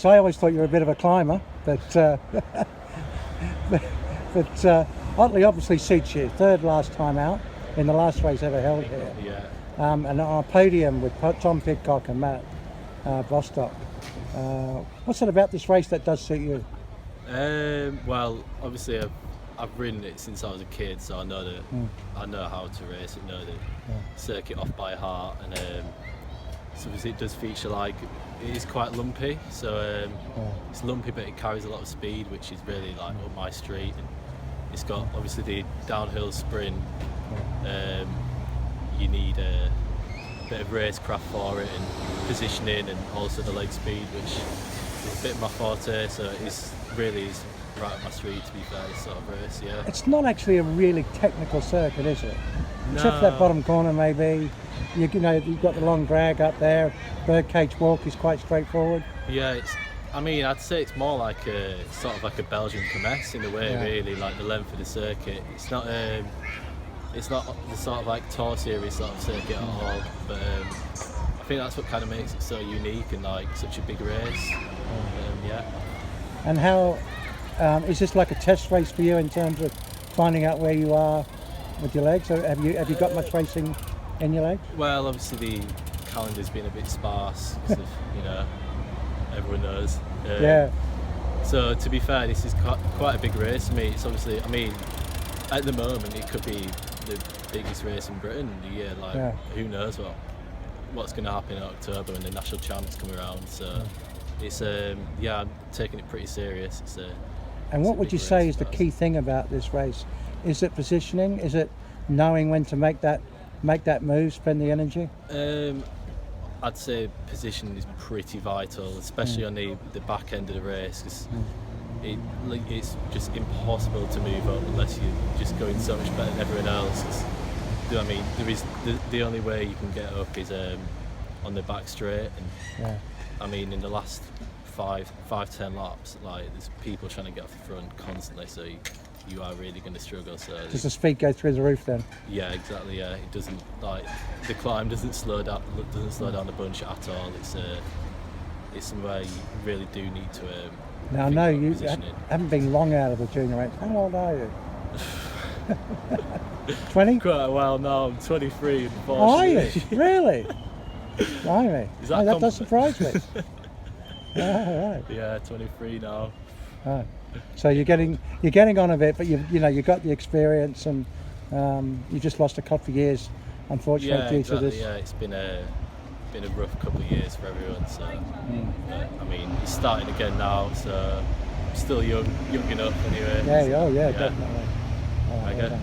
So I always thought you were a bit of a climber, but Otley obviously suits you. Third last time out in the last race ever held here. Yeah. And on a podium with Tom Pidcock and Matt Bostock. What's it about this race that does suit you? Well, obviously I've ridden it since I was a kid, so I know I know how to race it, know the circuit off by heart, and so obviously it does feature it is quite lumpy, so it's lumpy but it carries a lot of speed, which is really up my street, and it's got obviously the downhill sprint. You need a bit of racecraft for it, and positioning, and also the leg speed, which is a bit of my forte, so it really is right up my street, to be fair, this sort of race. Yeah, it's not actually a really technical circuit, is it? No. Except for that bottom corner, maybe. You've got the long drag up there. Birdcage walk is quite straightforward. Yeah, I'd say it's more like a sort of like a Belgian kermesse in a way, really, like the length of the circuit. It's not the sort of Tour Series sort of circuit at all, but I think that's what kind of makes it so unique and such a big race. Yeah. And how is this like a test race for you in terms of finding out where you are with your legs? Or have you got much racing in your legs? Well, obviously the calendar's been a bit sparse because of everyone knows. Yeah. So to be fair, this is quite a big race for me. It's obviously, at the moment it could be the biggest race in Britain in the year. Who knows what's going to happen in October when the national champs come around. So it's I'm taking it pretty serious. And what would you say is the key thing about this race? Is it positioning? Is it knowing when to make that move, spend the energy? I'd say positioning is pretty vital, especially on the back end of the race, because it's just impossible to move up unless you're just going so much better than everyone else. There is the only way you can get up is on the back straight, and in the last 5-10 laps, there's people trying to get off the front constantly, so you are really going to struggle. So does the speed go through the roof then? Yeah, exactly. Yeah, it doesn't the climb doesn't slow down the bunch at all. It's somewhere you really do need to. Now I know you haven't been long out of the junior ranks. How old are you? 20? Quite a while now. I'm 23. Oh, are you? Really? Blimey. That does surprise me. Right. Yeah, 23 now. Oh. So you're getting on a bit, but you got the experience, and you just lost a couple of years, unfortunately, due to this. Yeah, it's been a rough couple of years for everyone. So, it's starting again now. So, I'm still young enough anyway. Yeah. Definitely. Okay.